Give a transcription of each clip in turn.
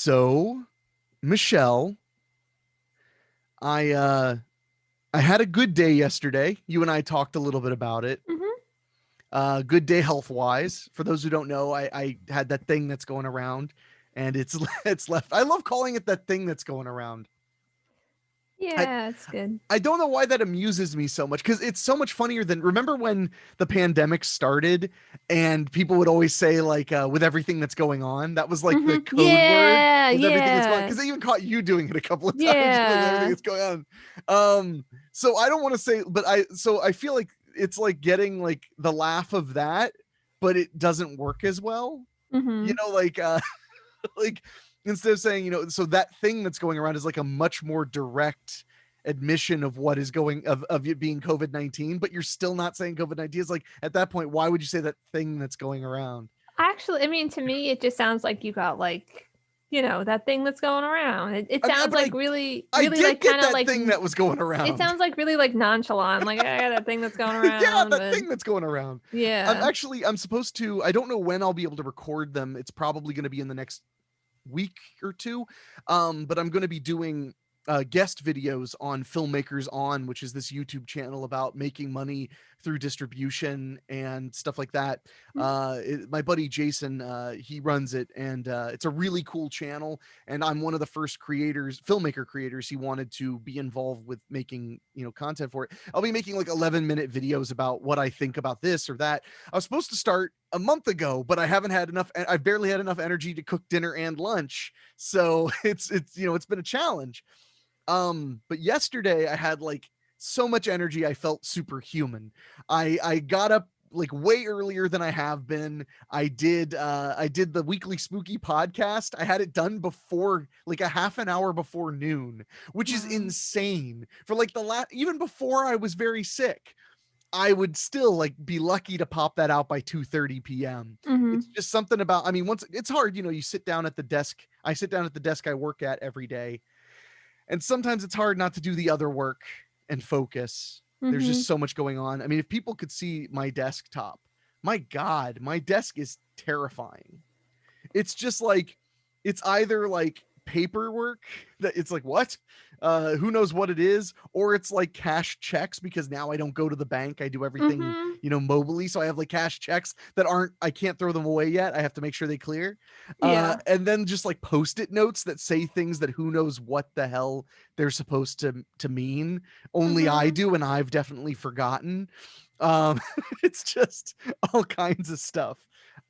So, Michelle, I uh I had a good day yesterday. You and I talked a little bit about it. Mhm. Good day health wise. For those who don't know, I had that thing that's going around, and it's it's left. I love calling it that thing that's going around. I Yeah, it's good. I don't know why that amuses me so much because it's so much funnier than remember when the pandemic started and people would always say like with everything that's going on. That was like the Mhm. code word Yeah, with everything that's going yeah. because they even caught you doing it a couple of times with everything Yeah. that's going on. So I don't want to say, but I feel like it's like getting like the laugh of that, but it doesn't work as well. You Mhm. know, like like instead of saying, so that thing that's going around is like a much more direct admission of what is going of it being COVID-19, but you're still not saying COVID-19. Is like at that point, why would you say that thing that's going around? Actually, I mean, to me, it just sounds like you got that thing that's going around. It I mean, sounds but like I really, I really did like get kind of that like thing that was going it around. sounds like really like nonchalant. Like I got that thing that's going Yeah, around, that but thing that's going around. yeah. I'm supposed to, I don't know when I'll be able to record them. It's probably going to be in the next week or two. But I'm going to be doing guest videos on Filmmakers On, which is this YouTube channel about making money through distribution and stuff like that. My buddy Jason, he runs it, and it's a really cool channel. And I'm one of the first filmmaker creators he wanted to be involved with making content for it. I'll be making like 11-minute videos about what I think about this or that. I was supposed to start a month ago, but I haven't had enough. I've barely had enough energy to cook dinner and lunch, so it's been a challenge. But yesterday I had like so much energy, I felt superhuman. I got up like way earlier than I have been. I did the weekly spooky podcast. I had it done before like a half an hour before noon, which is Wow. insane. For like even before I was very sick. I would still like be lucky to pop that out by 2:30 p.m. It's Mhm. just something about, I mean, once it's hard, you sit down at the desk. I sit down at the desk I work at every day, and sometimes it's hard not to do the other work and focus. There's just Mhm. so much going on. I mean, if people could see my desktop, my God, my desk is terrifying. It's just like it's either like paperwork that it's like what who knows what it is, or it's like cash checks because now I don't go to the bank, I do everything Mhm. mobily, so I have like cash checks that aren't, I can't throw them away yet, I have to make sure they clear. Yeah. And then just like post-it notes that say things that who knows what the hell they're supposed to mean, only I Mhm. do, and I've definitely forgotten. um it's just all kinds of stuff.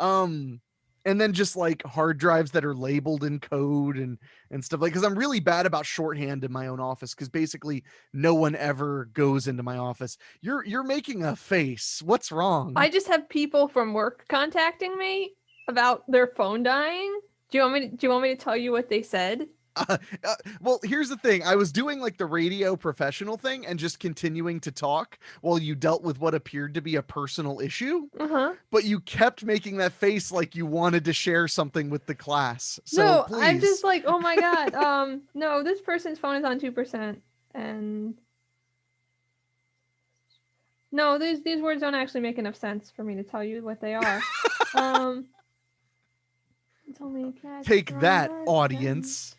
um and then just like hard drives that are labeled in code and stuff, like because I'm really bad about shorthand in my own office because basically no one ever goes into my office. You're making a face, what's wrong? I just have people from work contacting me about their phone dying. Do you want me to tell you what they said? Well, here's the thing, I was doing like the radio professional thing and just continuing to talk while you dealt with what appeared to be a personal issue, Uh-huh. but you kept making that face like you wanted to share something with the class, so No, I'm just please. like, oh my god. No, this person's phone is on 2%, and no, these words don't actually make enough sense for me to tell you what they are. Um, it's only a catch Take wrong that, bus. audience.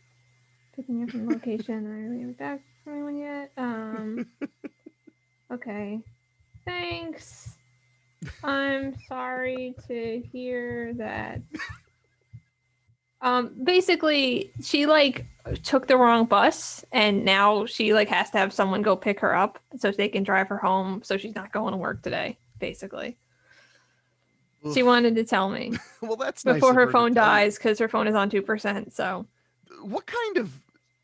Picking you from location. I really haven't back from anyone yet. Okay. Thanks. I'm sorry to hear that. Basically, she like took the wrong bus, and now she like has to have someone go pick her up so they can drive her home, so she's not going to work today. Basically, she Oof. wanted to tell me Well, that's nice before of her her to phone tell you. dies because her phone is on 2%. So What kind of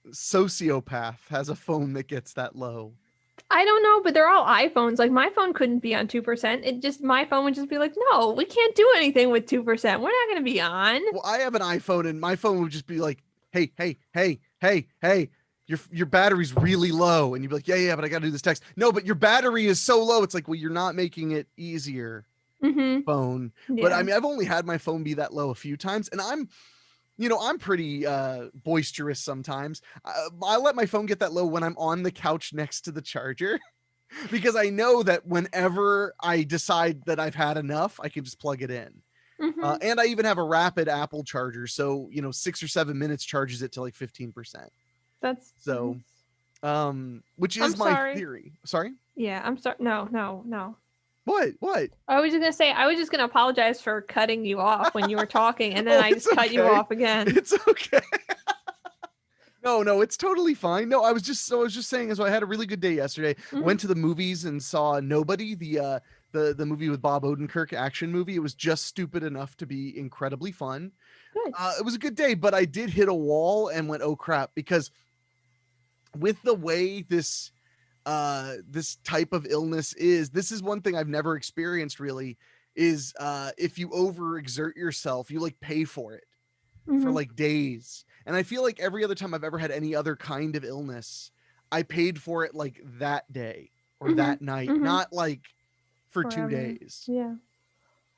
sociopath has a phone that gets that low? I don't know, but they're all iPhones. Like my phone couldn't be on 2%. It just my phone would just be like, no, we can't do anything with 2%. We're not going to be on. Well, I have an iPhone and my phone would just be like, "Hey, hey, hey, hey, hey, your battery's really low." And you'd be like, "Yeah, yeah, but I got to do this text." "No, but your battery is so low." It's like, "Well, you're not making it easier, Mm-hmm. phone." But I Yeah. mean, I've only had my phone be that low a few times, and I'm pretty boisterous sometimes. I let my phone get that low when I'm on the couch next to the charger because I know that whenever I decide that I've had enough, I can just plug it in. Mm-hmm. And I even have a rapid Apple charger, so 6 or 7 minutes charges it to like 15%. That's So, nice. which I'm is my sorry. theory. Sorry. Yeah, I'm sorry. No, no, no. What? I was just gonna say I was just gonna apologize for cutting you off when you were talking, and then Oh, I it's just cut you okay. off again. It's okay. No, it's totally fine. No, I was just saying, as I had a really good day yesterday. Hmm. Went to the movies and saw Nobody, the movie with Bob Odenkirk, action movie. It was just stupid enough to be incredibly fun. Good. It was a good day, but I did hit a wall and went, oh crap, because with the way this type of illness is, this is one thing I've never experienced really, is if you overexert yourself, you like pay for it for Hmm. like days. And I feel like every other time I've ever had any other kind of illness, I paid for it like that day or Hmm. that night, Hmm. not like for two Forever. days. Yeah.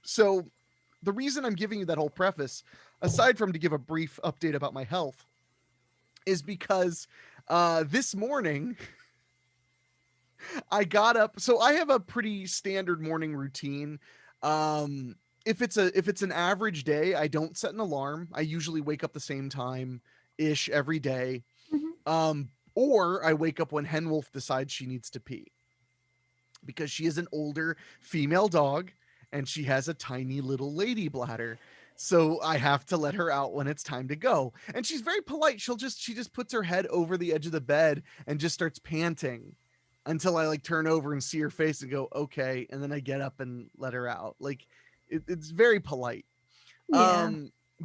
So the reason I'm giving you that whole preface, aside from to give a brief update about my health, is because this morning I got up. So I have a pretty standard morning routine. Um, if it's an average day, I don't set an alarm. I usually wake up the same time ish every day. Hmm. Or I wake up when Hen Wolf decides she needs to pee, because she is an older female dog and she has a tiny little lady bladder. So I have to let her out when it's time to go. And she's very polite. She just puts her head over the edge of the bed and just starts panting until I like turn over and see her face and go, okay. And then I get up and let her out. Like it's very polite. Yeah.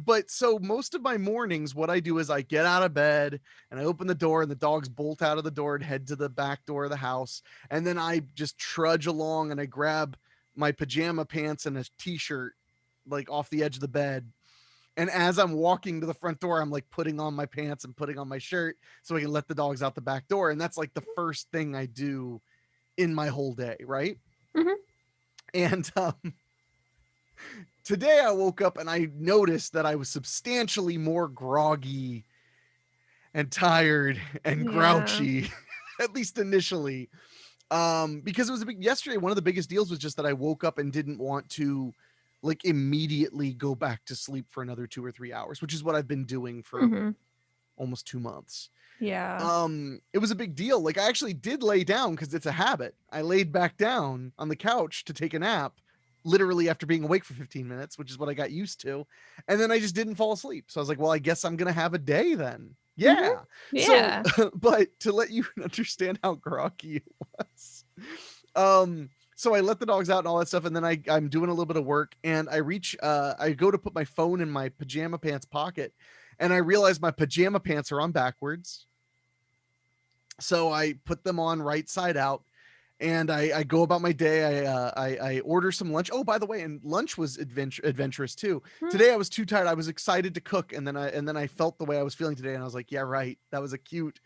But so most of my mornings, what I do is I get out of bed and I open the door and the dogs bolt out of the door and head to the back door of the house. And then I just trudge along and I grab my pajama pants and a t-shirt like off the edge of the bed. And as I'm walking to the front door, I'm like putting on my pants and putting on my shirt so I can let the dogs out the back door. And that's like the first thing I do in my whole day, right? Hmm. And today I woke up and I noticed that I was substantially more groggy and tired and Yeah. grouchy, at least initially. Because it was a big yesterday. One of the biggest deals was just that I woke up and didn't want to like immediately go back to sleep for another 2 or 3 hours, which is what I've been doing for Hmm. almost 2 months. Yeah. It was a big deal. Like I actually did lay down because it's a habit. I laid back down on the couch to take a nap, literally after being awake for 15 minutes, which is what I got used to. And then I just didn't fall asleep. So I was like, well, I guess I'm gonna have a day then. Hmm. Yeah. So, Yeah. but to let you understand how groggy it was, so I let the dogs out and all that stuff, and then I'm doing a little bit of work, and I go to put my phone in my pajama pants pocket, and I realize my pajama pants are on backwards. So I put them on right side out, and I go about my day. I order some lunch. Oh, by the way, and lunch was adventurous too. Hmm. Today I was too tired. I was excited to cook, and then I felt the way I was feeling today, and I was like, yeah, right. That was a cute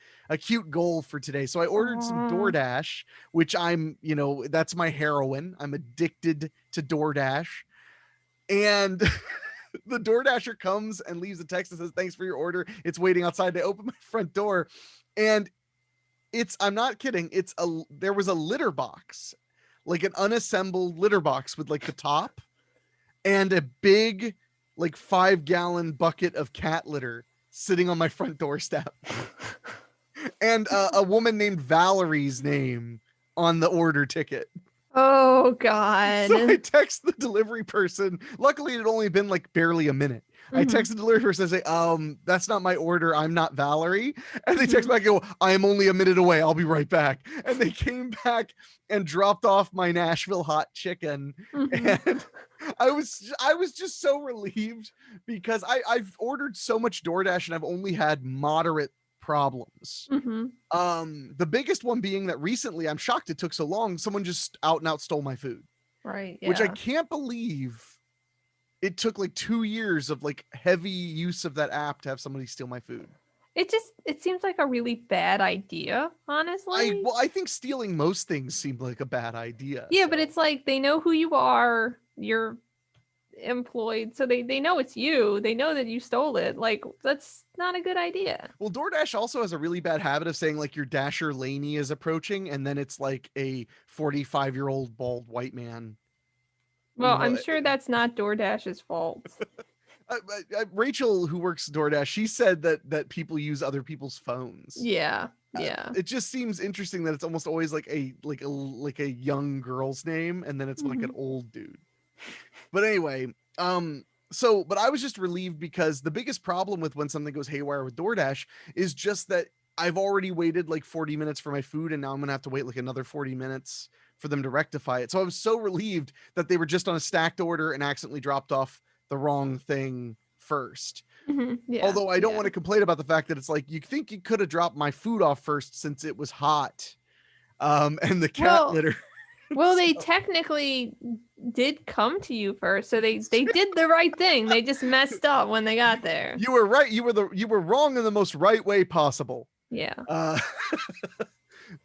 goal for today. So I ordered some Aw. DoorDash, which that's my heroin. I'm addicted to DoorDash, and the DoorDasher comes and leaves a text that says, "Thanks for your order. It's waiting outside." They open my front door, and I'm not kidding. There was a litter box, like an unassembled litter box with like the top and a big, like 5 gallon bucket of cat litter sitting on my front doorstep, and a woman named Valerie's name on the order ticket. Oh So I God. text the delivery person. Luckily, it had only been like barely a minute. I Hmm. text the delivery person and say, that's not my order. I'm not Valerie. And they text Hmm. back and go, I am only a minute away. I'll be right back. And they came back and dropped off my Nashville hot chicken. Hmm. And I was just so relieved because I've ordered so much DoorDash and I've only had moderate problems. Hmm. The biggest one being that recently, I'm shocked it took so long. Someone just out and out stole my food, Right. which I Yeah. can't believe it took like 2 years of like heavy use of that app to have somebody steal my food. It seems like a really bad idea, I honestly. well, I think stealing most things seemed like a bad idea. Yeah, but it's like they know who you are. You're employed, so they know it's you. They know that you stole it. Like that's not a good idea. Well, DoorDash also has a really bad habit of saying like your Dasher Laney is approaching, and then it's like a 45-year-old bald white man. Well, I'm sure that's not DoorDash's fault. Rachel, who works DoorDash, she said that people use other people's phones. Yeah. Yeah. It just seems interesting that it's almost always like a young girl's name, and then it's like an old dude. But anyway, but I was just relieved because the biggest problem with when something goes haywire with DoorDash is just that I've already waited like 40 minutes for my food, and now I'm gonna have to wait like another 40 minutes for them to rectify it. So I was so relieved that they were just on a stacked order and accidentally dropped off the wrong thing first. Yeah. Although I don't want to complain about the fact that it's like, you think you could have dropped my food off first since it was hot. And the cat litter. Well, they technically did come to you first, so they did the right thing. They just messed up when they got there. You were right. You were wrong in the most right way possible. Yeah.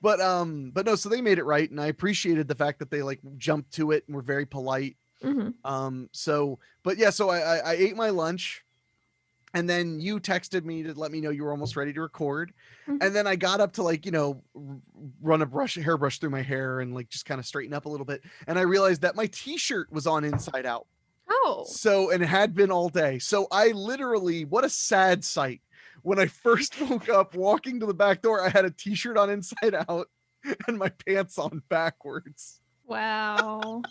But no, so they made it right, and I appreciated the fact that they like jumped to it and were very polite. So I ate my lunch, and then you texted me to let me know you were almost ready to record. And then I got up to like, run a hairbrush through my hair and like just kind of straighten up a little bit. And I realized that my t-shirt was on inside out. Oh. So, and it had been all day. So I literally, what a sad sight. When I first woke up walking to the back door, I had a t-shirt on inside out and my pants on backwards. Wow.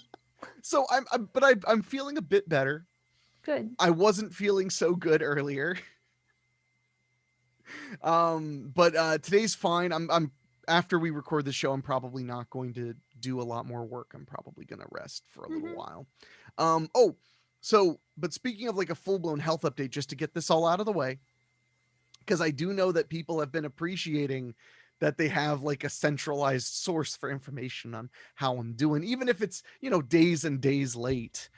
So I'm feeling a bit better. Good. I wasn't feeling so good earlier. But today's fine. I'm after we record the show, I'm probably not going to do a lot more work. I'm probably going to rest for a little while. But speaking of like a full-blown health update, just to get this all out of the way, because I do know that people have been appreciating that they have like a centralized source for information on how I'm doing, even if it's, days and days late.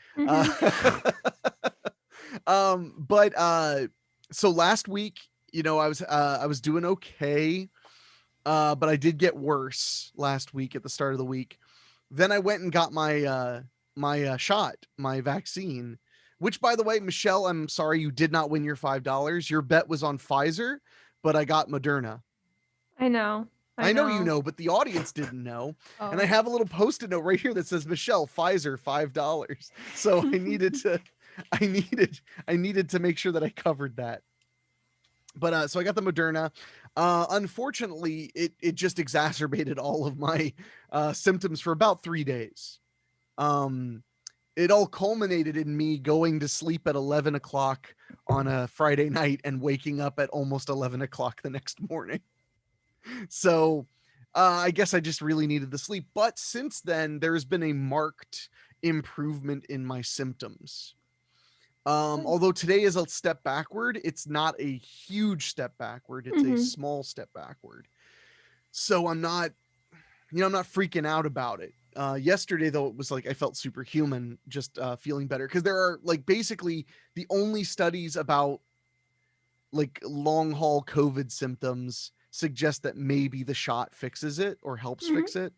So last week, I was doing okay. But I did get worse last week at the start of the week. Then I went and got my shot, my vaccine, which, by the way, Michelle, I'm sorry you did not win your $5. Your bet was on Pfizer, but I got Moderna. I know. I know you know, but the audience didn't know. Oh. And I have a little Post-it note right here that says Michelle, Pfizer, $5. So I needed to make sure that I covered that. But so I got the Moderna. Unfortunately, it just exacerbated all of my symptoms for about 3 days. It all culminated in me going to sleep at 11 o'clock on a Friday night and waking up at almost 11 o'clock the next morning. So I guess I just really needed the sleep. But since then, there's been a marked improvement in my symptoms. Although today is a step backward, it's not a huge step backward. It's a small step backward. So I'm not freaking out about it. Yesterday, though, it was like I felt superhuman, just feeling better, because there are like basically the only studies about like long haul COVID symptoms suggest that maybe the shot fixes it or helps fix it.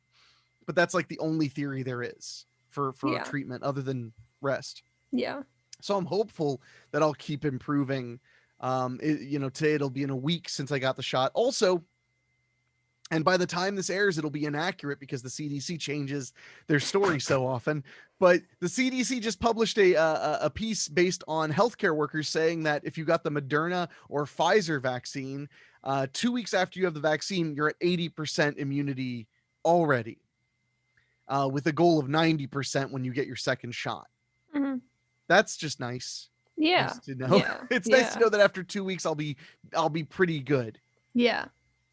But that's like the only theory there is for treatment other than rest. Yeah. So I'm hopeful that I'll keep improving. Today it'll be in a week since I got the shot. Also, and by the time this airs, it'll be inaccurate because the CDC changes their story so often. But the CDC just published a piece based on healthcare workers saying that if you got the Moderna or Pfizer vaccine, 2 weeks after you have the vaccine, you're at 80% immunity already, with a goal of 90% when you get your second shot. That's just nice. Yeah. Nice to know. Yeah. It's nice to know that after 2 weeks, I'll be pretty good. Yeah.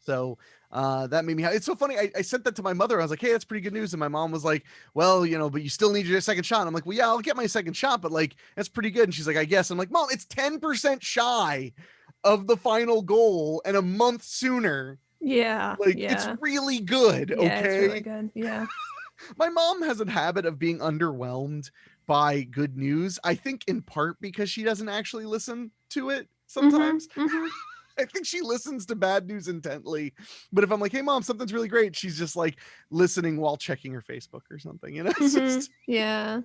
So that made me, it's so funny. I sent that to my mother. I was like, hey, that's pretty good news. And my mom was like, well, but you still need your second shot. And I'm like, well, yeah, I'll get my second shot, but like, that's pretty good. And she's like, I guess. I'm like, Mom, it's 10% shy of the final goal and a month sooner. Yeah. It's really good. Yeah, okay. It's really good. Yeah. My mom has a habit of being underwhelmed by good news. I think in part because she doesn't actually listen to it sometimes. I think she listens to bad news intently, but if I'm like, hey Mom, something's really great, she's just like listening while checking her Facebook or something, It's just... Yeah.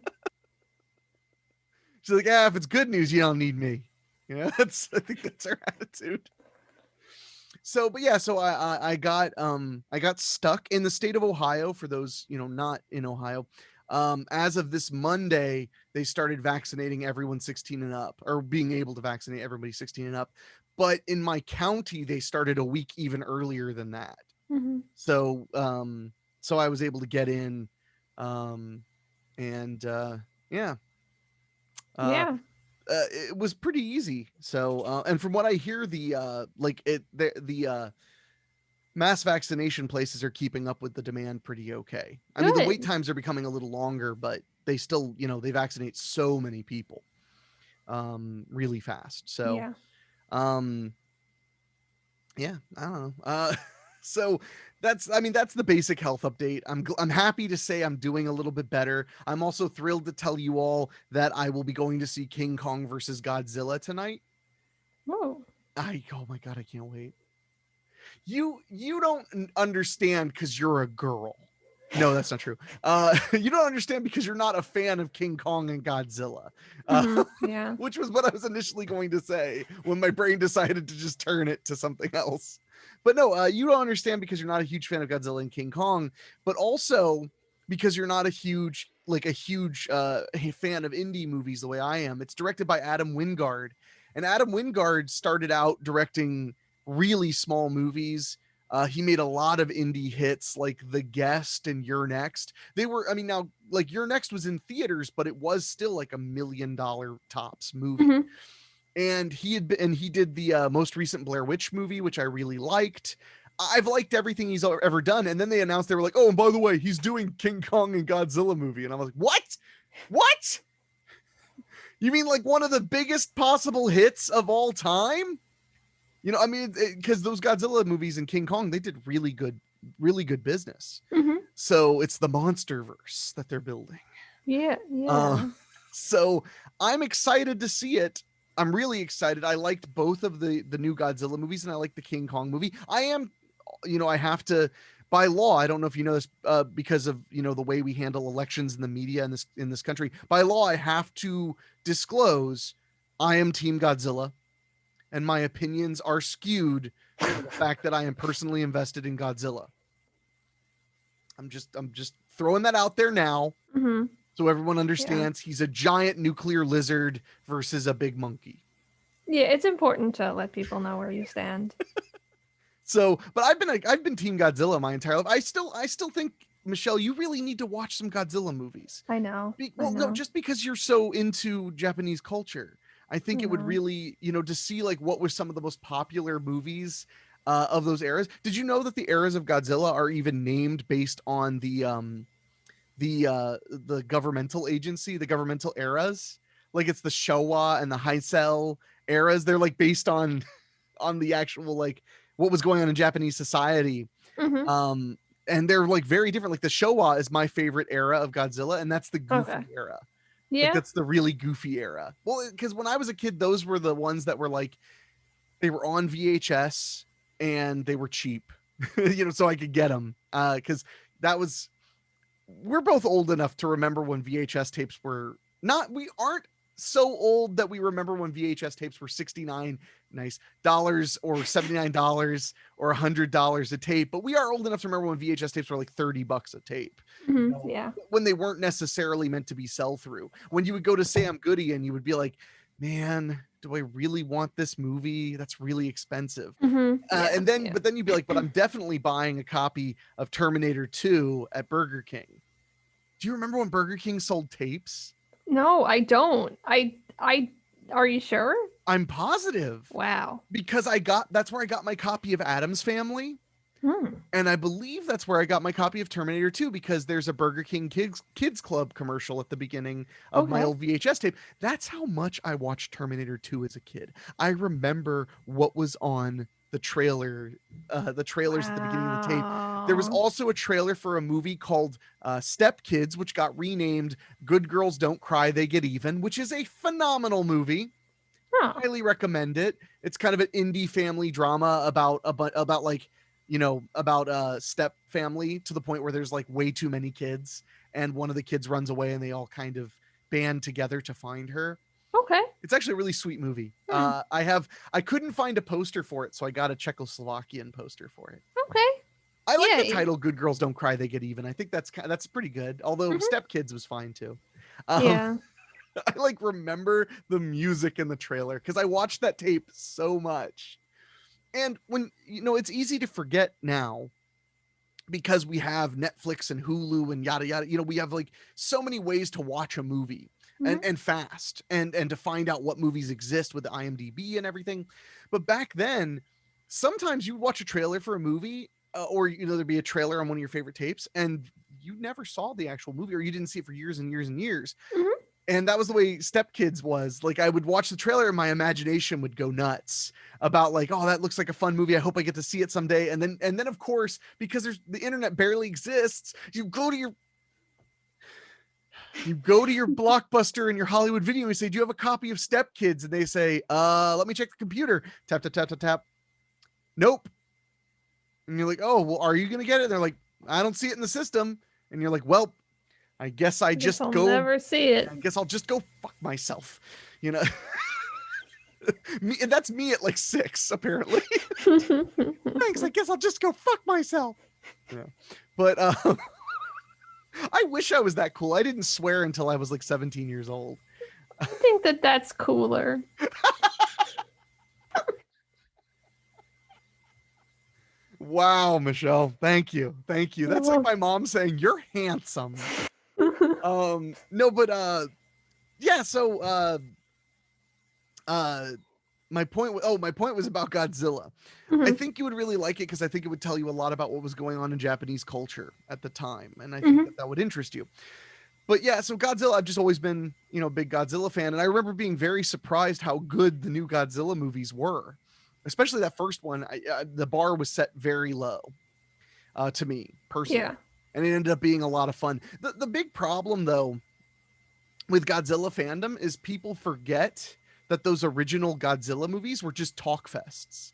She's like, yeah, if it's good news, you don't need me. I think that's her attitude. So, but yeah, so I got stuck in the state of Ohio. For those, not in Ohio, As of this Monday, they started vaccinating everyone 16 and up, or being able to vaccinate everybody 16 and up. But in my county, they started a week even earlier than that. Hmm. So so I was able to get in, um, and yeah, uh, Yeah. it was pretty easy. So and from what I hear, the mass vaccination places are keeping up with the demand pretty okay. I mean, the wait Good. times are becoming a little longer, but they still, they vaccinate so many people really fast. So Yeah. um yeah, I don't know. So that's the basic health update. I'm happy to say I'm doing a little bit better. I'm also thrilled to tell you all that I will be going to see King Kong versus Godzilla tonight. Whoa. Oh my god, I can't wait. You don't understand because you're a girl. No, that's not true. You don't understand because you're not a fan of King Kong and Godzilla, Hmm. Yeah. which was what I was initially going to say when my brain decided to just turn it to something else. But no, you don't understand because you're not a huge fan of Godzilla and King Kong, but also because you're not a huge fan of indie movies the way I am. It's directed by Adam Wingard, and Adam Wingard started out directing really small movies. He made a lot of indie hits like The Guest and You're Next. They were, I mean, now like You're Next was in theaters, but it was still like $1 million tops movie. Hmm. And he did the most recent Blair Witch movie, which I really liked. I've liked everything he's ever done. And then they announced they were like, oh, and by the way, he's doing King Kong and Godzilla movie. And I was like, what? What? You mean like one of the biggest possible hits of all time? I mean, because those Godzilla movies and King Kong, they did really good business. Hmm. So it's the monster verse that they're building. Yeah. Uh, Yeah. so I'm excited to see it. I'm really excited. I liked both of the new Godzilla movies, and I like the King Kong movie. I have to, by law. I don't know if you know this, because of the way we handle elections in the media in this country. By law, I have to disclose I am Team Godzilla, and my opinions are skewed by the fact that I am personally invested in Godzilla. I'm just throwing that out there now Hmm. so everyone Yeah. understands he's a giant nuclear lizard versus a big monkey. Yeah. It's important to let people know where you stand. So, but I've been Team Godzilla my entire life. I still think, Michelle, you really need to watch some Godzilla movies. I know. I Well, no, know. just because you're so into Japanese culture, I think it would Yeah. really, to see like what were some of the most popular movies of those eras. Did you know that the eras of Godzilla are even named based on the governmental agency, the governmental eras? Like it's the Showa and the Heisei eras. They're like based on on the actual like what was going on in Japanese society. Hmm. Um, and they're like very different. Like the Showa is my favorite era of Godzilla, and that's the Okay. goofy era. Like Yeah. that's the really goofy era. Well, because when I was a kid, those were the ones that were like they were on VHS and they were cheap, so I could get them. Because that was we're both old enough to remember when VHS tapes were not. We aren't so old that we remember when VHS tapes were 69 nice dollars or $79 or $100 a tape, but we are old enough to remember when VHS tapes were like $30 a tape. Hmm. Yeah. When they weren't necessarily meant to be sell through. When you would go to Sam Goody and you would be like, man, do I really want this movie? That's really expensive. Hmm. Yeah. And then, Yeah. but then you'd be like, but I'm definitely buying a copy of Terminator 2 at Burger King. Do you remember when Burger King sold tapes? No, I don't. I. Are you sure? I'm positive Wow. because that's where I got my copy of Adam's Family. Hmm. And I believe that's where I got my copy of Terminator 2 because there's a Burger King Kids Club commercial at the beginning of my Okay. old VHS tape. That's how much I watched Terminator 2 as a kid. I remember what was on the trailers at the beginning of the tape. There was Wow. also a trailer for a movie called Step Kids, which got renamed Good Girls Don't Cry, They Get Even, which is a phenomenal movie. Huh. Highly recommend it. It's kind of an indie family drama about like about a step family to the point where there's like way too many kids and one of the kids runs away and they all kind of band together to find her. Okay. It's actually a really sweet movie. Hmm. I couldn't find a poster for it, so I got a Czechoslovakian poster for it. Okay. I like the Yeah. title "Good Girls Don't Cry, They Get Even." I think that's pretty good. Although Mhm. Step Kids was fine too. Um, Yeah. I like remember the music in the trailer because I watched that tape so much. And when it's easy to forget now because we have Netflix and Hulu and yada yada. We have like so many ways to watch a movie Mhm. and fast and to find out what movies exist with the IMDb and everything. But back then, sometimes you would watch a trailer for a movie, or there'd be a trailer on one of your favorite tapes, and you never saw the actual movie, or you didn't see it for years and years and years. Mhm. And that was the way Step Kids was. Like I would watch the trailer and my imagination would go nuts about like, oh, that looks like a fun movie. I hope I get to see it someday. And then of course, because the internet barely exists, you go to your Blockbuster and your Hollywood Video and you say, "Do you have a copy of Step Kids?" And they say, let me check the computer. Tap tap tap tap tap. Nope. And you're like, "Oh, well, are you gonna get it?" And they're like, "I don't see it in the system." And you're like, "Well, I guess I guess I'll never see it. I guess I'll just go fuck myself." You know. And that's me at like 6, apparently. Thanks. I guess I'll just go fuck myself. Yeah. But I wish I was that cool. I didn't swear until I was like 17 years old. I think that that's cooler. Wow, Michelle. Thank you. Thank you. That's like Well, my mom saying you're handsome. No, but yeah, so uh my point was about Godzilla. I mhm. think you would really like it because I think it would tell you a lot about what was going on in Japanese culture at the time, and I think Mhm. that would interest you. But yeah, so Godzilla, I've just always been, a big Godzilla fan, and I remember being very surprised how good the new Godzilla movies were, especially that first one. The bar was set very low, to me Yeah. personally, and it ended up being a lot of fun. The big problem though with Godzilla fandom is people forget that those original Godzilla movies were just talk fests.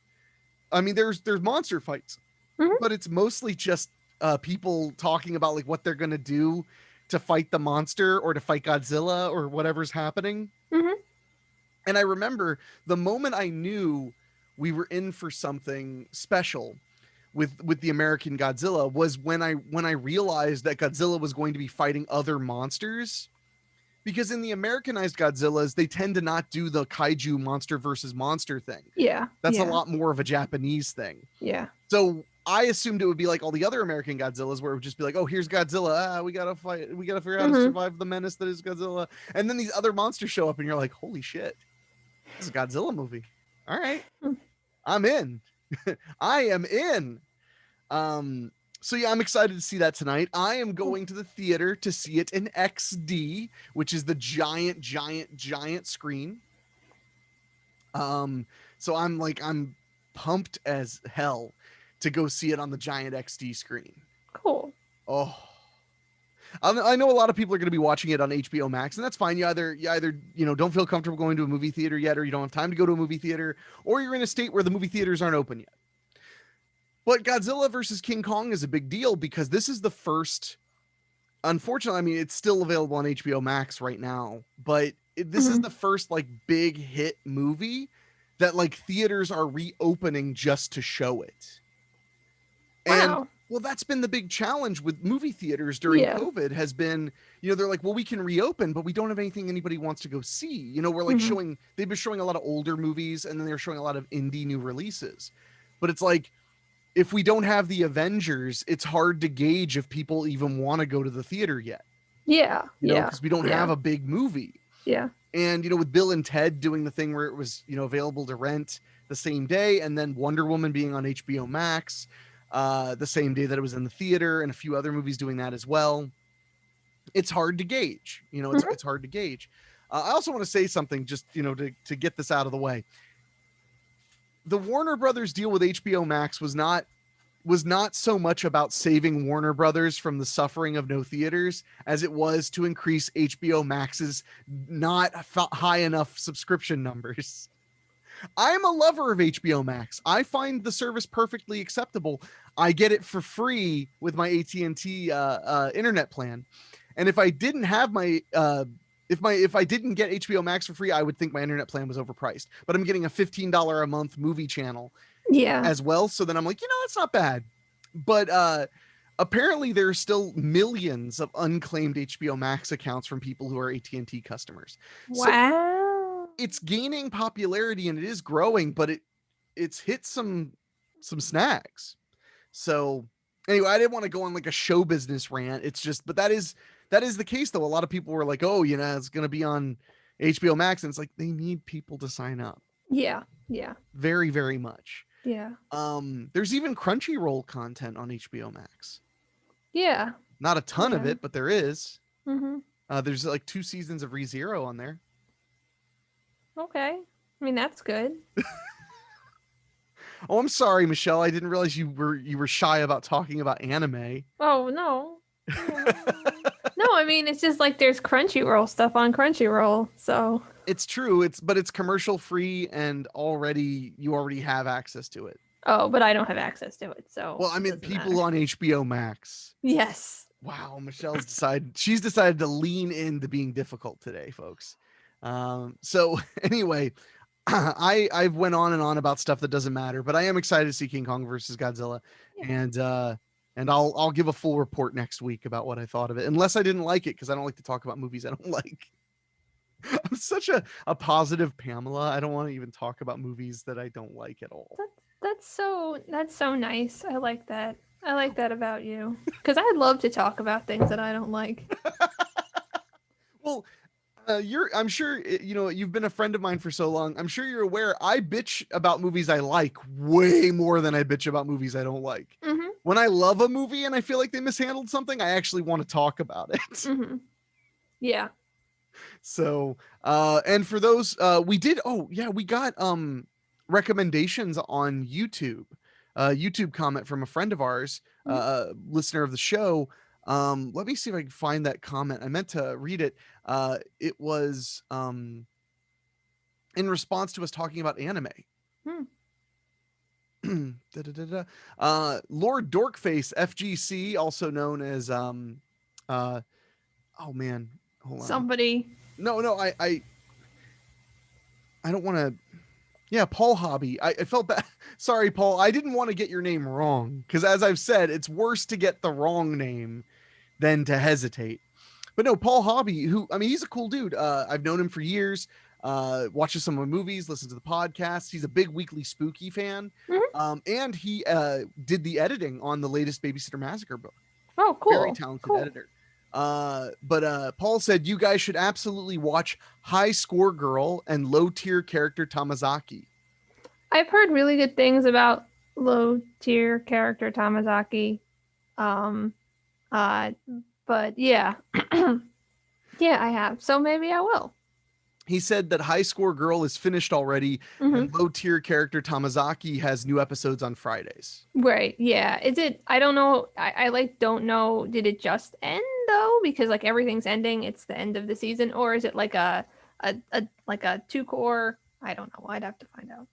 I mean, there's monster fights, Mhm. but it's mostly just people talking about like what they're gonna do to fight the monster or to fight Godzilla or whatever's happening. Mhm. And I remember the moment I knew we were in for something special with the American Godzilla was when I realized that Godzilla was going to be fighting other monsters, because in the Americanized Godzillas they tend to not do the kaiju monster versus monster thing. Yeah. That's a Yeah. lot more of a Japanese thing. Yeah. So I assumed it would be like all the other American Godzillas, where it would just be like, oh, here's Godzilla. We gotta fight. We gotta figure out how to Mhm. survive the menace that is Godzilla. And then these other monsters show up, and you're like, holy shit, this is a Godzilla movie. All right, Mm. I'm in. I am in. Um, so yeah, I'm excited to see that tonight. I am going to the theater to see it in XD, which is the giant, giant, giant screen. Um, so I'm pumped as hell to go see it on the giant XD screen. Cool. Oh, I know a lot of people are going to be watching it on HBO Max, and that's fine. You either don't feel comfortable going to a movie theater yet, or you don't have time to go to a movie theater, or you're in a state where the movie theaters aren't open yet. But Godzilla versus King Kong is a big deal because this is the first. Unfortunately, I mean it's still available on HBO Max right now, but this is Mhm. the first like big hit movie that like theaters are reopening just to show it. And Wow. well, that's been the big challenge with movie theaters during Yeah. COVID has been, they're like, well, we can reopen, but we don't have anything anybody wants to go see. We're like Mhm. they've been showing a lot of older movies and then they're showing a lot of indie new releases. But it's like, if we don't have the Avengers, it's hard to gauge if people even want to go to the theater yet, Yeah. Yeah. because we don't have Yeah. a big movie. Yeah. And, with Bill and Ted doing the thing where it was, available to rent the same day, and then Wonder Woman being on HBO Max the same day that it was in the theater, and a few other movies doing that as well. It's hard to gauge, Mhm. it's hard to gauge. I also want to say something just, to get this out of the way. The Warner Brothers deal with HBO Max was not so much about saving Warner Brothers from the suffering of no theaters as it was to increase HBO Max's not high enough subscription numbers. I'm a lover of HBO Max. I find the service perfectly acceptable. I get it for free with my AT&T internet plan. And if I didn't have my if I didn't get HBO Max for free, I would think my internet plan was overpriced. But I'm getting a $15 a month movie channel Yeah. as well. So then I'm like, that's not bad. But apparently there are still millions of unclaimed HBO Max accounts from people who are AT&T customers. So Wow. it's gaining popularity and it is growing, but it's hit some snags. So anyway, I didn't want to go on like a show business rant. It's just, but that is the case though. A lot of people were like, "Oh, it's going to be on HBO Max," and it's like they need people to sign up Yeah. Yeah. very, very much. Yeah. There's even Crunchyroll content on HBO Max. Yeah. Not a ton of Yeah. it, but there is. Mm-hmm. There's like 2 seasons of ReZero on there. Okay. I mean, that's good. Oh, I'm sorry, Michelle. I didn't realize you were shy about talking about anime. Oh, no. No, I mean, it's just like there's Crunchyroll stuff on Crunchyroll. So, It's true. But it's commercial free and you already have access to it. oh, but I don't have access to it. So, Well, I it mean, doesn't people matter. on HBO Max. Yes. Wow, she's decided to lean into being difficult today, folks. So anyway, I've went on and on about stuff that doesn't matter, but I am excited to see King Kong versus Godzilla, Yeah. and I'll give a full report next week about what I thought of it, unless I didn't like it, because I don't like to talk about movies I don't like. I'm such a positive Pamela. I don't want to even talk about movies that I don't like at all. That's so nice. I like that. I like that about you. Because I love to talk about things that I don't like. Well, I'm sure you've been a friend of mine for so long. I'm sure you're aware I bitch about movies I like way more than I bitch about movies I don't like. Mm-hmm. When I love a movie and I feel like they mishandled something, I actually want to talk about it. Mm-hmm. Yeah. So, and for those, we got recommendations on YouTube. YouTube comment from a friend of ours, listener of the show. Let me see if I can find that comment. I meant to read it. It was in response to us talking about anime. Hmm. Lord Dorkface FGC, also known as oh man, hold on. Somebody. No, I don't want to. Yeah, Paul Hobby. I felt bad. Sorry, Paul. I didn't want to get your name wrong because, as I've said, it's worse to get the wrong name than to hesitate. But no, Paul Hobby, he's a cool dude. I've known him for years. Watches some of my movies, listens to the podcast. He's a big Weekly Spooky fan. Mm-hmm. And he did the editing on the latest Babysitter Massacre book. Oh, cool. Very talented editor. But Paul said you guys should absolutely watch High Score Girl and Low Tier Character Tamazaki. I've heard really good things about low tier character Tamazaki. But yeah. Yeah, I have. So maybe I will. He said that High Score Girl is finished already, and Low Tier Character Tamazaki has new episodes on Fridays. Right. Yeah. Is it? I don't know. I like don't know. Did it just end though? Because like everything's ending. It's the end of the season, or is it like a like a 2-core? I don't know. I'd have to find out.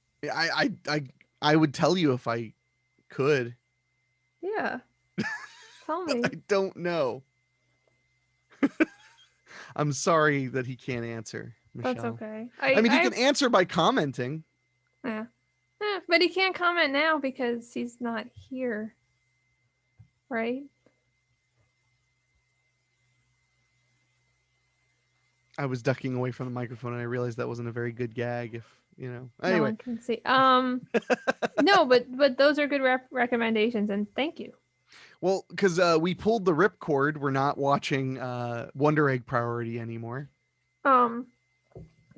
I would tell you if I could. Yeah. Tell me. I don't know. I'm sorry that he can't answer, Michelle. That's okay. I mean, he can answer by commenting. Yeah. But he can't comment now because he's not here. Right? I was ducking away from the microphone and I realized that wasn't a very good gag. Anyway. No one can see. No, but those are good recommendations, and thank you. Well, because we pulled the ripcord, we're not watching Wonder Egg Priority anymore. The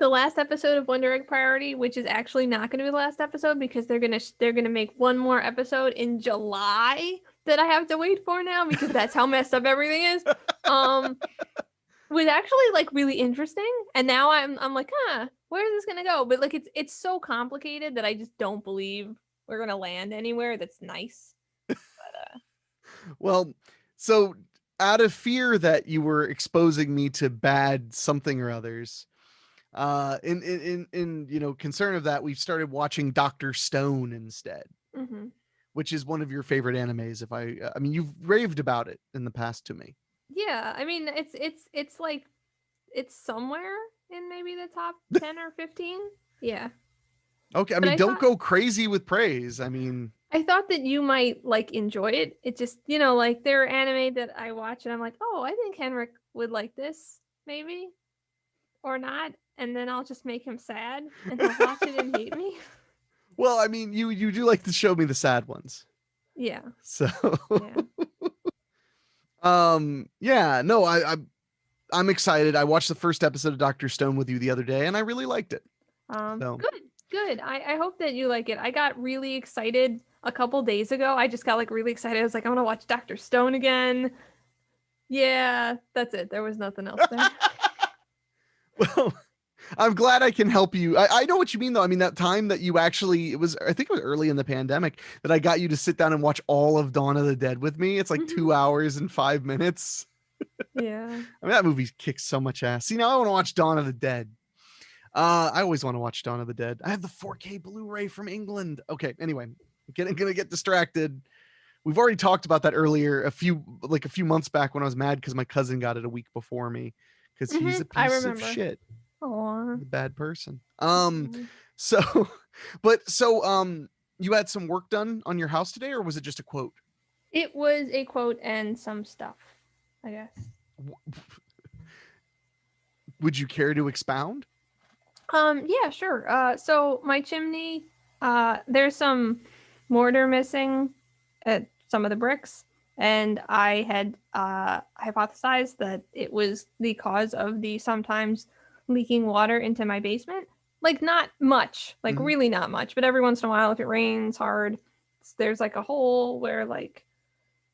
last episode of Wonder Egg Priority, which is actually not going to be the last episode because they're gonna make one more episode in July that I have to wait for now because that's how messed up everything is. Was actually like really interesting, and now I'm like, where is this gonna go? But like it's so complicated that I just don't believe we're gonna land anywhere that's nice. But, well, so out of fear that you were exposing me to bad something or others, in concern of that, we've started watching Dr. Stone instead, which is one of your favorite animes. I mean, you've raved about it in the past to me. Yeah, I mean, it's like it's somewhere in maybe the top 10 or 15. Yeah. Okay, I But mean, don't go crazy with praise. I mean, I thought that you might like enjoy it. It just, like there are anime that I watch and I'm like, oh, I think Henrik would like this, maybe, or not. And then I'll just make him sad and he'll watch it and hate me. well, I mean, you do like to show me the sad ones. Yeah. So, Yeah. yeah, no, I'm excited. I watched the first episode of Dr. Stone with you the other day and I really liked it. So, Good, good. I hope that you like it. I got really excited a couple days ago. I just got like really excited. I was like, I want to watch Dr. Stone again. Yeah, that's it. There was nothing else there. well, I'm glad I can help you. I know what you mean, though. I mean, that time that you actually, I think it was early in the pandemic that I got you to sit down and watch all of Dawn of the Dead with me. It's like 2 hours and 5 minutes. Yeah. I mean, that movie kicks so much ass. See, now I want to watch Dawn of the Dead. I always want to watch Dawn of the Dead. I have the 4K Blu-ray from England. Okay, anyway, gonna get distracted. We've already talked about that earlier, a few months back when I was mad because my cousin got it a week before me because he's a I piece of remember. shit. Aww. A bad person. So, you had some work done on your house today, or was it just a quote? It was a quote and some stuff, I guess. Would you care to expound? Yeah, sure. So my chimney, there's some mortar missing at some of the bricks, and I had hypothesized that it was the cause of the sometimes leaking water into my basement. Like not much, like really not much, but every once in a while, if it rains hard, there's like a hole where like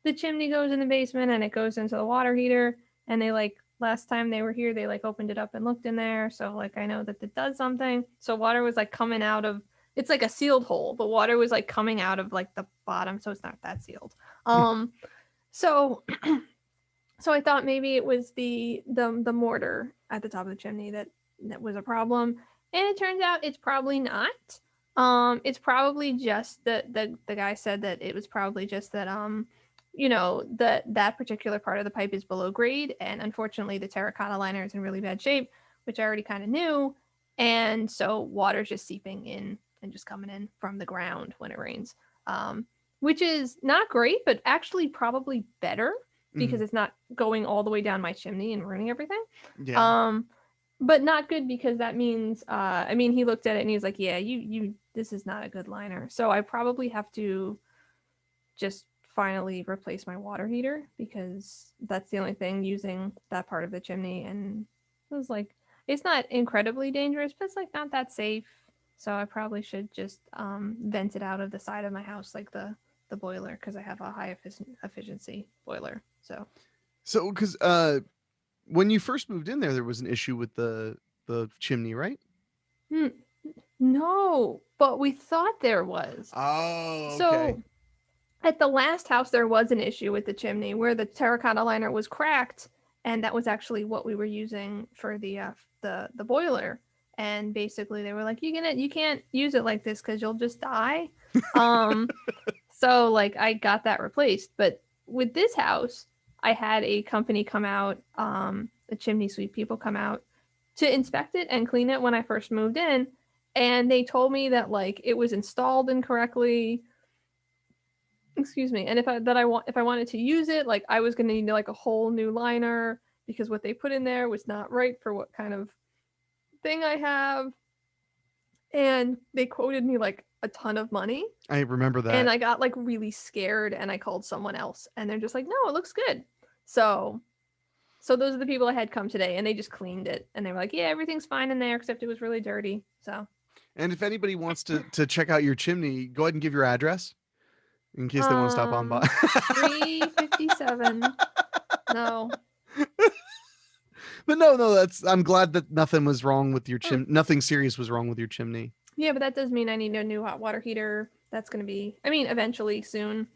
the chimney goes in the basement and it goes into the water heater, and they like last time they were here they like opened it up and looked in there, so like I know that it does something. So water was like coming out of, it's like a sealed hole, but water was like coming out of like the bottom, so it's not that sealed. So so I thought maybe it was the mortar at the top of the chimney that was a problem, and it turns out it's probably not. It's probably just the guy said that it was probably just that that particular part of the pipe is below grade, and unfortunately the terracotta liner is in really bad shape, which I already kind of knew, and so water's just seeping in and just coming in from the ground when it rains, which is not great, but actually probably better because it's not going all the way down my chimney and ruining everything. Yeah. But not good because that means I mean he looked at it and he was like, yeah, you this is not a good liner. So I probably have to just finally replace my water heater because that's the only thing using that part of the chimney, and it was like it's not incredibly dangerous, but it's like not that safe. So I probably should just vent it out of the side of my house like the boiler, because I have a high efficiency boiler. So because when you first moved in there was an issue with the chimney, right? No, but we thought there was. Oh, okay. So at the last house, there was an issue with the chimney where the terracotta liner was cracked, and that was actually what we were using for the boiler. And basically, they were like, you can't use it like this because you'll just die." So like I got that replaced, but with this house, I had a company come out, the chimney sweep people come out to inspect it and clean it when I first moved in, and they told me that like it was installed incorrectly. Excuse me. And if I wanted to use it, like I was going to need like a whole new liner because what they put in there was not right for what kind of thing I have. And they quoted me like a ton of money. I remember that. And I got like really scared and I called someone else and they're just like, "No, it looks good." So those are the people I had come today, and they just cleaned it and they were like, "Yeah, everything's fine in there except it was really dirty." So and if anybody wants to check out your chimney, go ahead and give your address in case they want to stop on by. 357. No. But no, I'm glad that nothing was wrong with your nothing serious was wrong with your chimney. Yeah, but that does mean I need a new hot water heater. That's going to be, I mean, eventually soon.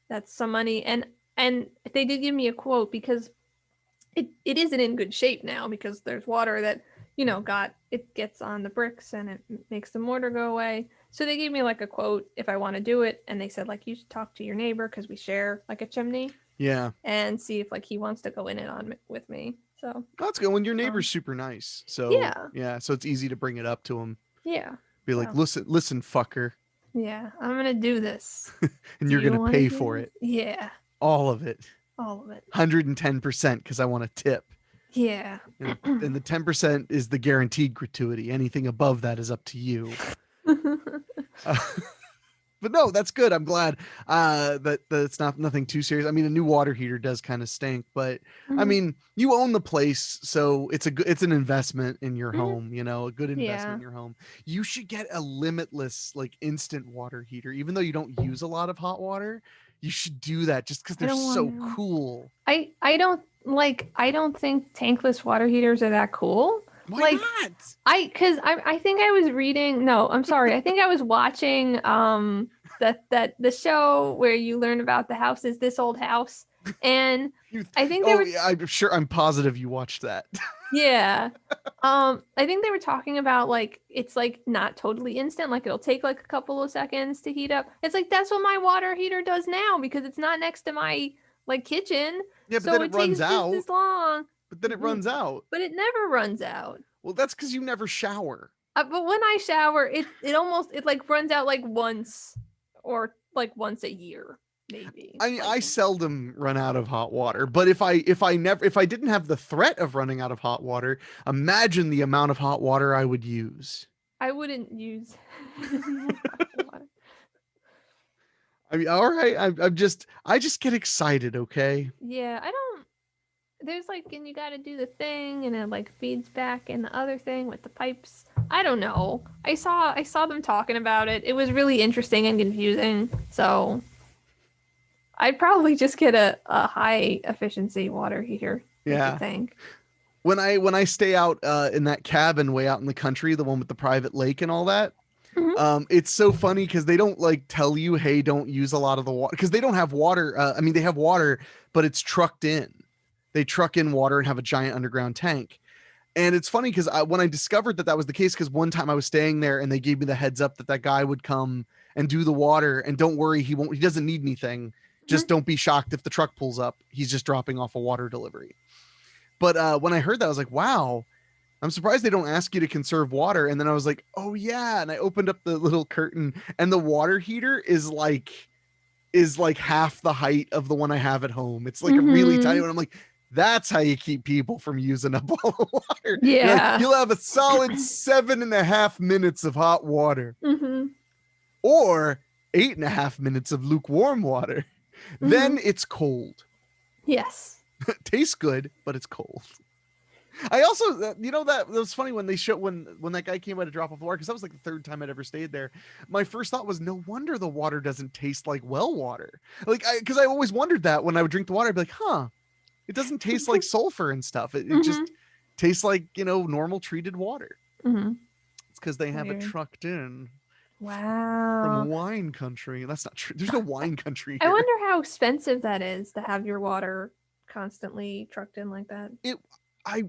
That's some money. And they did give me a quote because it isn't in good shape now because there's water that, it gets on the bricks and it makes the mortar go away. So they gave me like a quote if I want to do it. And they said like, you should talk to your neighbor because we share like a chimney. Yeah. And see if like he wants to go in it on with me. So that's good when your neighbor's super nice. So yeah, so it's easy to bring it up to him. Yeah. Be like, So listen, fucker, yeah, I'm gonna do this. and Do you're you gonna want to pay do for this? it, Yeah, all of it, all of it. 110%, because I want a tip. Yeah. And the 10% is the guaranteed gratuity. Anything above that is up to you. Uh, but no, that's good. I'm glad that it's not nothing too serious. I mean, a new water heater does kind of stink, but I Mhm, mean, you own the place, so it's an investment in your mhm. home. You know, a good investment Yeah, in your home. You should get a limitless like instant water heater, even though you don't use a lot of hot water. You should do that just because I they're don't want so to. cool. I don't think tankless water heaters are that cool. Why Like not? I think I was reading. No, I'm sorry. I think I was watching that the show where you learn about the houses, this old house, and You, I think they oh, were yeah, I'm sure. I'm positive you watched that. yeah. I think they were talking about like it's like not totally instant, like it'll take like a couple of seconds to heat up. It's like that's what my water heater does now because it's not next to my like kitchen, Yeah, but so then it it runs takes just out. as long. But then it Mhm. runs out. But it never runs out. Well, that's because you never shower. But when I shower, it almost it like runs out like once or like once a year maybe. I mean, Like I seldom run out of hot water, but if I didn't have the threat of running out of hot water, imagine the amount of hot water I would use. I wouldn't use any more hot water. I mean, all right, I just get excited, okay? Yeah, I don't. There's like, and you got to do the thing, and it like feeds back in the other thing with the pipes. I don't know. I saw them talking about it. It was really interesting and confusing. So I'd probably just get a high efficiency water heater. I should Yeah. think. When I stay out in that cabin way out in the country, the one with the private lake and all that, Hmm. it's so funny because they don't like tell you, hey, don't use a lot of the water because they don't have water. I mean, they have water, but it's trucked in. They truck in water and have a giant underground tank. And it's funny because when I discovered that was the case, because one time I was staying there and they gave me the heads up that that guy would come and do the water. And don't worry, he doesn't need anything. Hmm. Just don't be shocked if the truck pulls up. He's just dropping off a water delivery. But when I heard that, I was like, wow, I'm surprised they don't ask you to conserve water. And then I was like, oh yeah. And I opened up the little curtain and the water heater is like half the height of the one I have at home. It's like a really tiny Hmm. one. I'm like, that's how you keep people from using up all the water. You're like, Yeah. you'll have a solid 7.5 minutes of hot water Hmm. or 8.5 minutes of lukewarm water. Hmm. Then it's cold. Yes. Tastes good, but it's cold. I also, that was funny when they show when that guy came by to drop off water because that was like the third time I'd ever stayed there. My first thought was, no wonder the water doesn't taste like well water. Like, because I always wondered that when I would drink the water, I'd be like, huh, it doesn't taste like sulfur and stuff. It Hmm. just tastes like normal treated water. Hmm. It's because they have it Weird. trucked in from Wow. wine country. That's not true. There's no wine country I here. wonder how expensive that is to have your water constantly trucked in like that. It, I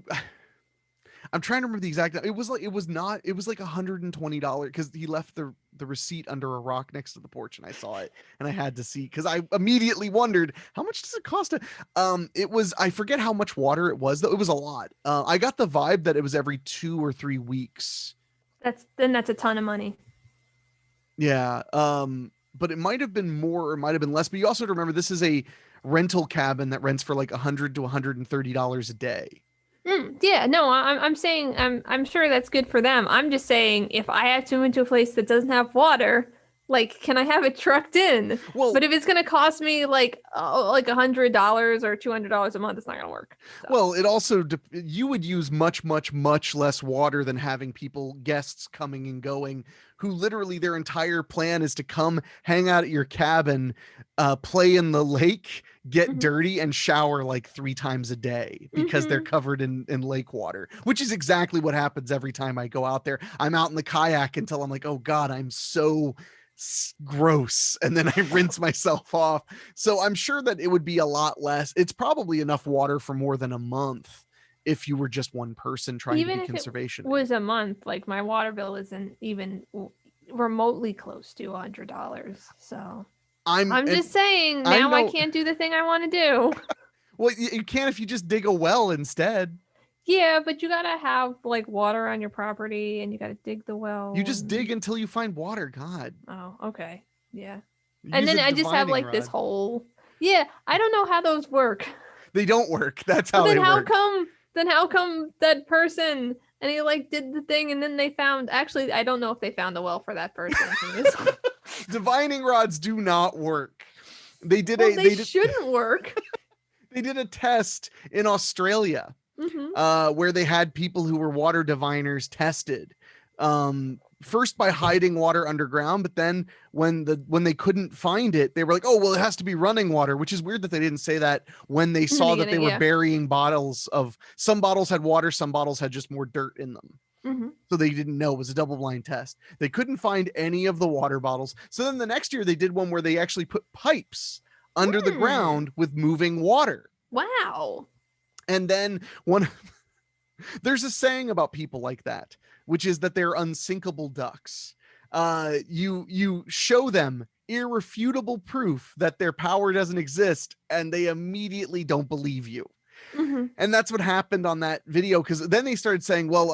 I'm trying to remember the exact. It was like it was like $120 because he left the receipt under a rock next to the porch, and I saw it, and I had to see because I immediately wondered how much does it cost to. It was I forget how much water it was though. It was a lot. I got the vibe that it was every 2 or 3 weeks. That's a ton of money. Yeah. But it might have been more or it might have been less. But you also have to remember this is a rental cabin that rents for like $100 to $130 a day. Yeah, no, I'm saying I'm sure that's good for them. I'm just saying if I have to move into a place that doesn't have water, like can I have it trucked in? Well, But if it's gonna cost me like $100 or $200 a month, it's not gonna work. So. Well, it also you would use much less water than having guests coming and going, who literally their entire plan is to come hang out at your cabin, play in the lake, get Mhm. dirty, and shower like 3 times a day because they're Mhm. covered in lake water, which is exactly what happens every time I go out there. I'm out in the kayak until I'm like, oh God, I'm so gross, and then I rinse myself off. So I'm sure that it would be a lot less. It's probably enough water for more than a month if you were just one person trying to Even be if it conservation. was a month, like my water bill isn't even remotely close to $100. So I'm And just saying I now I know. can't do the thing I want to do. Well, you can if you just dig a well instead. Yeah, but you gotta have like water on your property, and you gotta dig the You well. just And... dig until you find water. God, Oh, okay. Yeah. And use then a I just have divining like this rod. whole. Yeah, I don't know how those work. They don't work. That's But how they work. then how come that person and he like did the thing and then they found actually I don't know if they found a well for that person. Divining rods do not work. They did Well, a they they did shouldn't work. they did a test in Australia Mm-hmm. where they had people who were water diviners tested. First by hiding water underground, but then when they couldn't find it, they were like, "Oh, well, it has to be running water," which is weird that they didn't say that when they In the saw that they beginning, were yeah. burying bottles of some bottles had water, some bottles had just more dirt in them. Mm-hmm. So they didn't know. It was a double blind test. They couldn't find any of the water bottles. So then the next year they did one where they actually put pipes under the Hmm. ground with moving water. Wow. And then one there's a saying about people like that, which is that they're unsinkable ducks. You show them irrefutable proof that their power doesn't exist, and they immediately don't believe you. Mm-hmm. And that's what happened on that video, because then they started saying, well,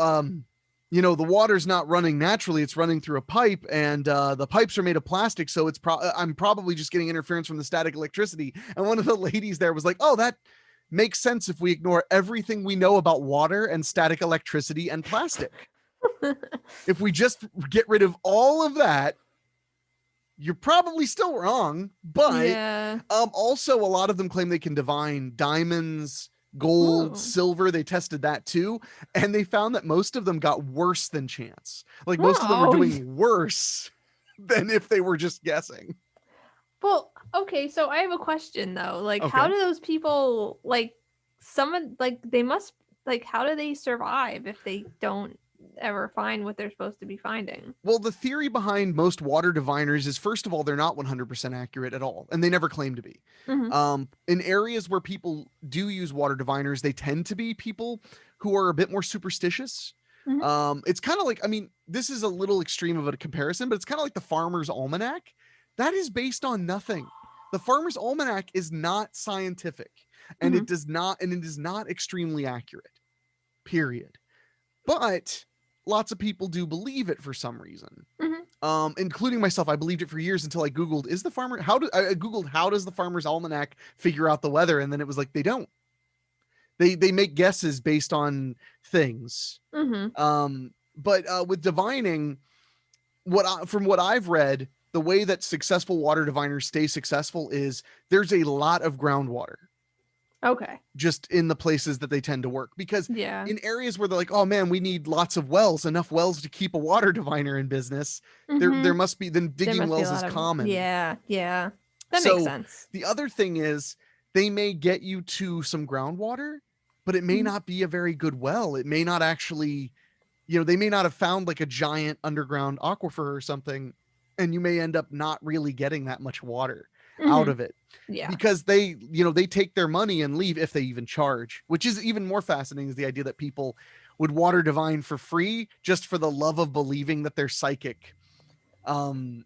the water's not running naturally, it's running through a pipe, and the pipes are made of plastic, so I'm probably just getting interference from the static electricity. And one of the ladies there was like, oh, that makes sense if we ignore everything we know about water and static electricity and plastic. If we just get rid of all of that, you're probably still wrong. But Yeah. also, a lot of them claim they can divine diamonds, gold, Oh. silver. They tested that too, and they found that most of them got worse than chance. Like most of them were Oh. doing worse than if they were just guessing. Well, okay, so I have a question though. Like, how Okay. do those people like someone like they must like how do they survive if they don't ever find what they're supposed to be finding? Well, the theory behind most water diviners is, first of all, they're not 100% accurate at all, and they never claim to be. Mm-hmm. In areas where people do use water diviners, they tend to be people who are a bit more superstitious. Mm-hmm. It's kind of like, I mean, this is a little extreme of a comparison, but it's kind of like the Farmer's Almanac. That is based on nothing. The Farmer's Almanac is not scientific, and Mm-hmm. it is not extremely accurate. Period. But lots of people do believe it for some reason, Mm-hmm. including myself. I believed it for years until I googled, is the farmer how do I googled how does the Farmer's Almanac figure out the weather, and then it was like they don't. They make guesses based on things. Mm-hmm. But with divining, from what I've read, the way that successful water diviners stay successful is there's a lot of groundwater Okay. just in the places that they tend to work, because Yeah. in areas where they're like, oh man, we need lots of wells, enough wells to keep a water diviner in business, there Mm-hmm. must be, then There digging must be a wells is lot of common. yeah, yeah. That makes So sense. the other thing is, they may get you to some groundwater, but it may Mhm. not be a very good well. It may not actually, they may not have found like a giant underground aquifer or something, and you may end up not really getting that much water out Mm-hmm. of it, Yeah. because they take their money and leave, if they even charge. Which is even more fascinating, is the idea that people would water divine for free just for the love of believing that they're psychic. um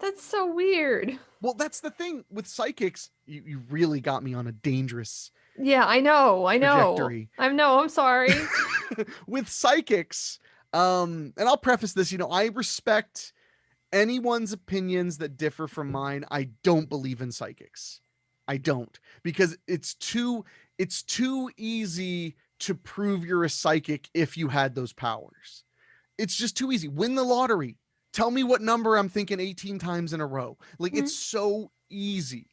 That's so weird. well, that's the thing with psychics. You really got me on a dangerous Yeah, I know. I know. trajectory. I'm sorry. With psychics, and I'll preface this, I respect anyone's opinions that differ from mine. I don't believe in psychics. I don't, because it's too easy to prove you're a psychic if you had those powers. It's just too easy. Win the lottery. Tell me what number I'm thinking 18 times in a row. Like, Mm-hmm. it's so easy,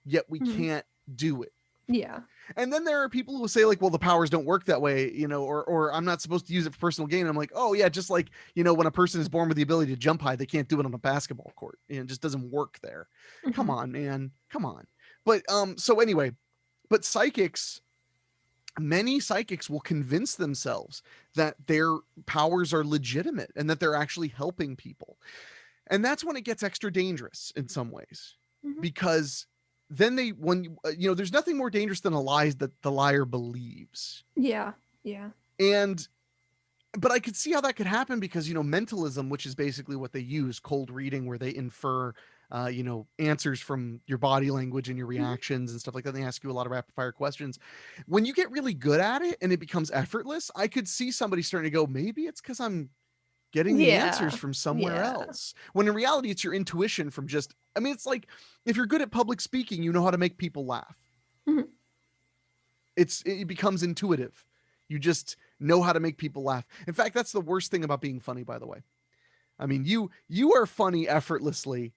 yet we Mm-hmm. can't do it. Yeah. And then there are people who say like, well, the powers don't work that way, or I'm not supposed to use it for personal gain. And I'm like, oh yeah, just like, when a person is born with the ability to jump high, they can't do it on a basketball court. It just doesn't work there. Come Mm-hmm. on, man. Come on. But so anyway, but many psychics will convince themselves that their powers are legitimate and that they're actually helping people. And that's when it gets extra dangerous in some ways, Mm-hmm. because then there's nothing more dangerous than a lie that the liar believes. Yeah. Yeah. And but I could see how that could happen, because mentalism, which is basically what they use, cold reading, where they infer answers from your body language and your Mhm. reactions and stuff like that. They ask you a lot of rapid fire questions. When you get really good at it and it becomes effortless, I could see somebody starting to go, maybe it's because I'm getting the answers Yeah. from somewhere Yeah. else. When in reality, it's your intuition from just, I mean, it's like if you're good at public speaking, you know how to make people laugh. Mhm. It becomes intuitive. You just know how to make people laugh. In fact, that's the worst thing about being funny, by the way. I mean, you are funny effortlessly,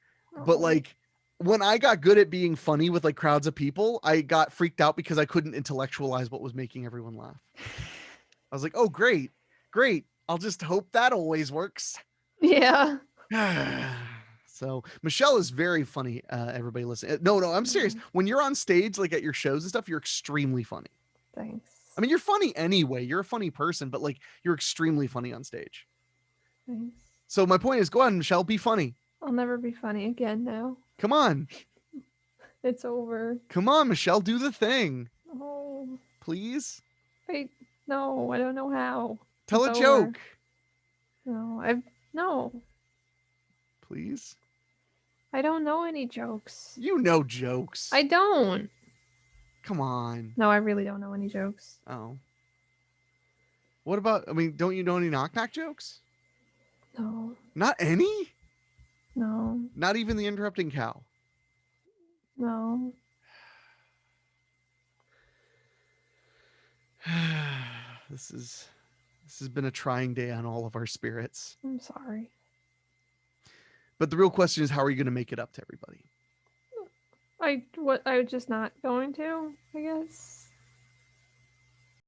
but Oh. like when I got good at being funny with like crowds of people, I got freaked out because I couldn't intellectualize what was making everyone laugh. I was like, "Oh, great. Great. I'll just hope that always works." Yeah. So Michelle is very funny. Everybody listen. No, no, I'm serious. Mm, When you're on stage, like at your shows and stuff, you're extremely funny. I thanks. mean, you're funny anyway. You're a funny person, but like you're extremely funny on stage. Thanks. So my point is, go on, Michelle, be funny. I'll never be funny again now. Come on, It's over. come on, Michelle, do the thing, Oh, please. wait. No, I don't know how. Tell It's a over. joke, No, no. please. I don't know any jokes. You know jokes. I don't. Come on. No, I really don't know any jokes. Oh, what about? I mean, don't you know any knock knock jokes? No, Not any. no, Not even the interrupting cow. no. This has been a trying day on all of our spirits. I'm sorry. But the real question is, how are you going to make it up to everybody? I was just not going to, I guess.